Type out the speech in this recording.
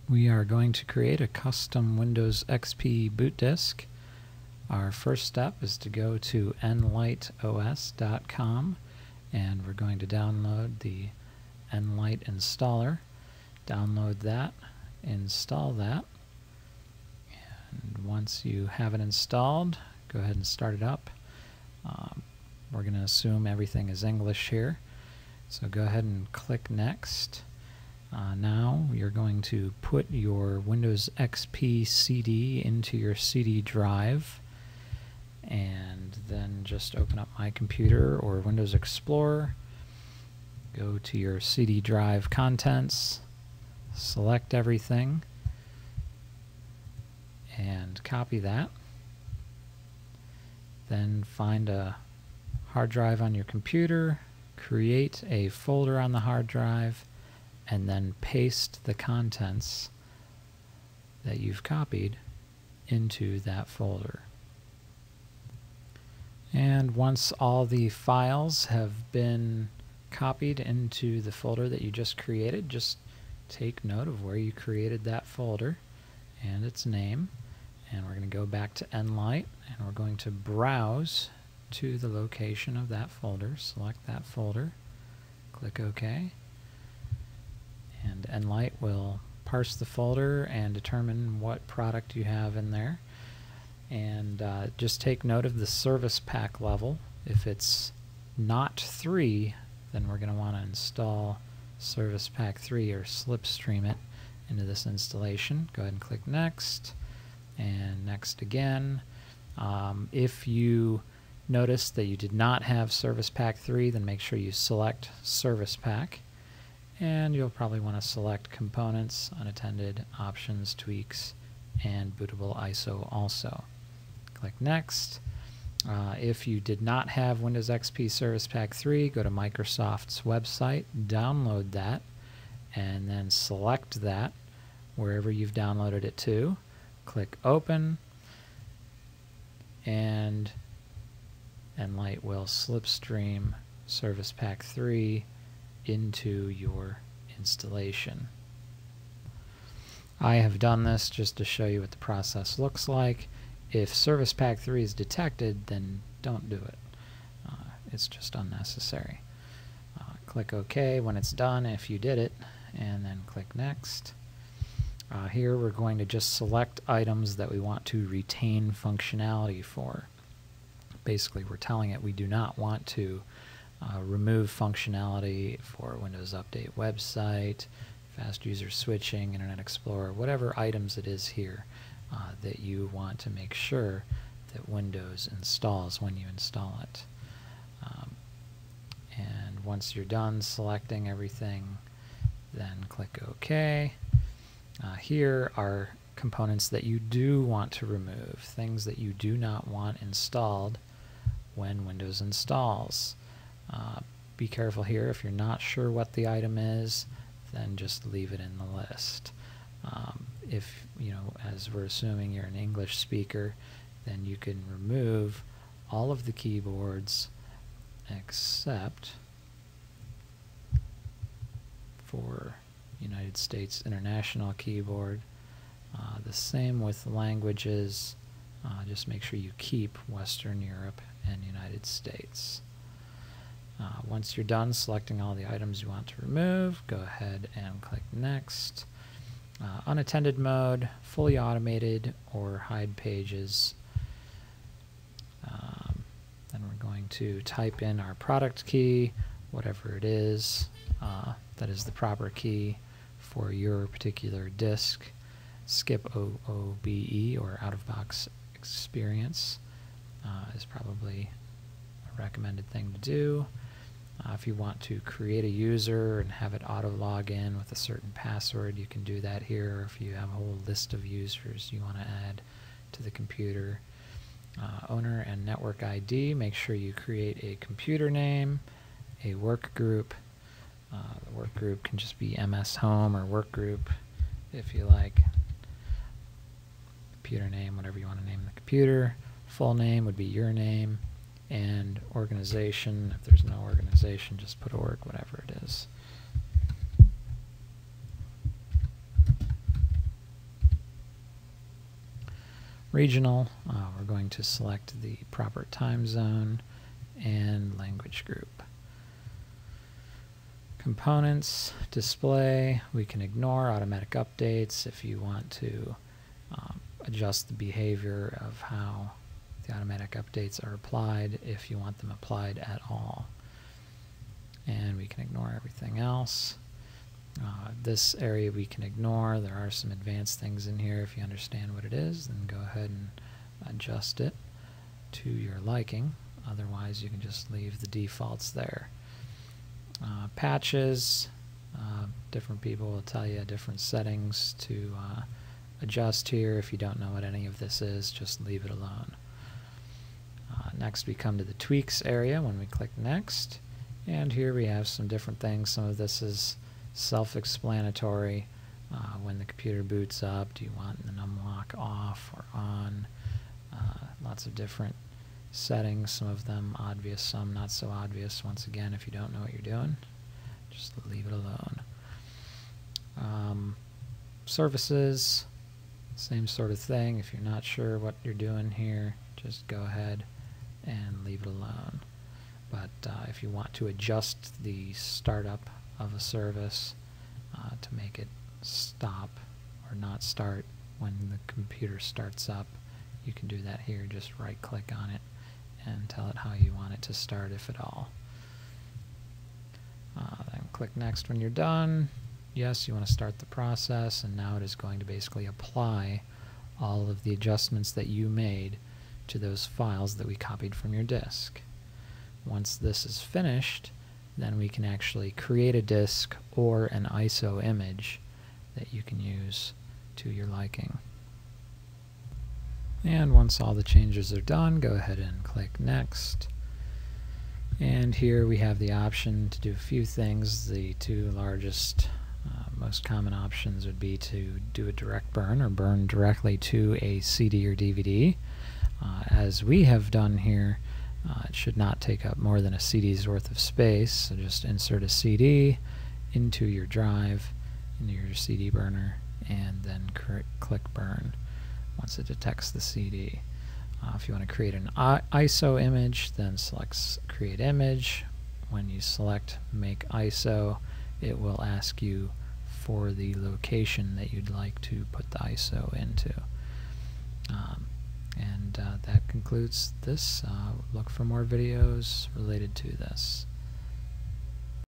We are going to create a custom Windows XP boot disk. Our first step is to go to nlightos.com and we're going to download the nlight installer. Download that, install that, and once you have it installed, go ahead and start it up. We're going to assume everything is English here, so go ahead and click Next. Now you're going to put your Windows XP CD into your CD drive, and then just open up My Computer or Windows Explorer, go to your CD drive contents, select everything, and copy that. Then find a hard drive on your computer, create a folder on the hard drive, and then paste the contents that you've copied into that folder. And once all the files have been copied into the folder that you just created, just take note of where you created that folder and its name. And we're going to go back to nlight and we're going to browse to the location of that folder. Select that folder, click OK, and nlight will parse the folder and determine what product you have in there. And just take note of the service pack level. If it's not 3, then we're going to want to install service pack 3 or slipstream it into this installation. Go ahead and click Next, and Next again. If you notice that you did not have service pack 3, then make sure you select service pack, and you'll probably want to select components, unattended, options, tweaks, and bootable ISO also. Click Next. If you did not have Windows XP Service Pack 3, go to Microsoft's website, download that, and then select that wherever you've downloaded it to. Click Open, and nlight will slipstream Service Pack 3 into your installation. I have done this just to show you what the process looks like. If Service Pack 3 is detected, then don't do it. It's just unnecessary. Click OK when it's done if you did it, and then click Next. Here we're going to just select items that we want to retain functionality for. Basically, we're telling it we do not want to remove functionality for Windows Update website, fast user switching, Internet Explorer, whatever items it is here that you want to make sure that Windows installs when you install it. And once you're done selecting everything, then click OK. Here are components that you do want to remove, things that you do not want installed when Windows installs. Be careful here. If you're not sure what the item is, then just leave it in the list. If, as we're assuming you're an English speaker, then you can remove all of the keyboards except for United States International Keyboard. The same with languages. Just make sure you keep Western Europe and United States. Once you're done selecting all the items you want to remove, go ahead and click Next. Unattended mode, fully automated, or hide pages. Then we're going to type in our product key, whatever it is, that is the proper key for your particular disk. Skip OOBE or out-of-box experience is probably a recommended thing to do. If you want to create a user and have it auto-log in with a certain password, you can do that here. If you have a whole list of users you want to add to the computer. Owner and network ID, make sure you create a computer name, a work group. The work group can just be MS Home or work group if you like. Computer name, whatever you want to name the computer. Full name would be your name. And organization, if there's no organization, just put org, whatever it is. regional, we're going to select the proper time zone and language group. Components, display, we can ignore automatic updates if you want to adjust the behavior of how the automatic updates are applied, if you want them applied at all. And we can ignore everything else. This area we can ignore. There are some advanced things in here. If you understand what it is, then go ahead and adjust it to your liking. Otherwise, you can just leave the defaults there. Patches, different people will tell you different settings to adjust here. If you don't know what any of this is, just leave it alone. Next we come to the tweaks area when we click next, and here we have some different things. Some of this is self-explanatory. When the computer boots up, do you want the numlock off or on? Lots of different settings, some of them obvious, some not so obvious. Once again, if you don't know what you're doing, just leave it alone. Services, same sort of thing. If you're not sure what you're doing here, just go ahead and leave it alone. But if you want to adjust the startup of a service to make it stop or not start when the computer starts up, you can do that here. Just right click on it and tell it how you want it to start, if at all. Then click next when you're done. Yes, you want to start the process, and now it is going to basically apply all of the adjustments that you made to those files that we copied from your disk. Once this is finished, then we can actually create a disk or an ISO image that you can use to your liking. And once all the changes are done, go ahead and click next. And here we have the option to do a few things. The two largest, most common options would be to do a direct burn or burn directly to a CD or DVD. As we have done here, it should not take up more than a CD's worth of space, so just insert a CD into your drive, into your CD burner, and then click burn once it detects the CD. If you want to create an ISO image, then select create image. When you select make ISO, it will ask you for the location that you'd like to put the ISO into. And that concludes this. Look for more videos related to this.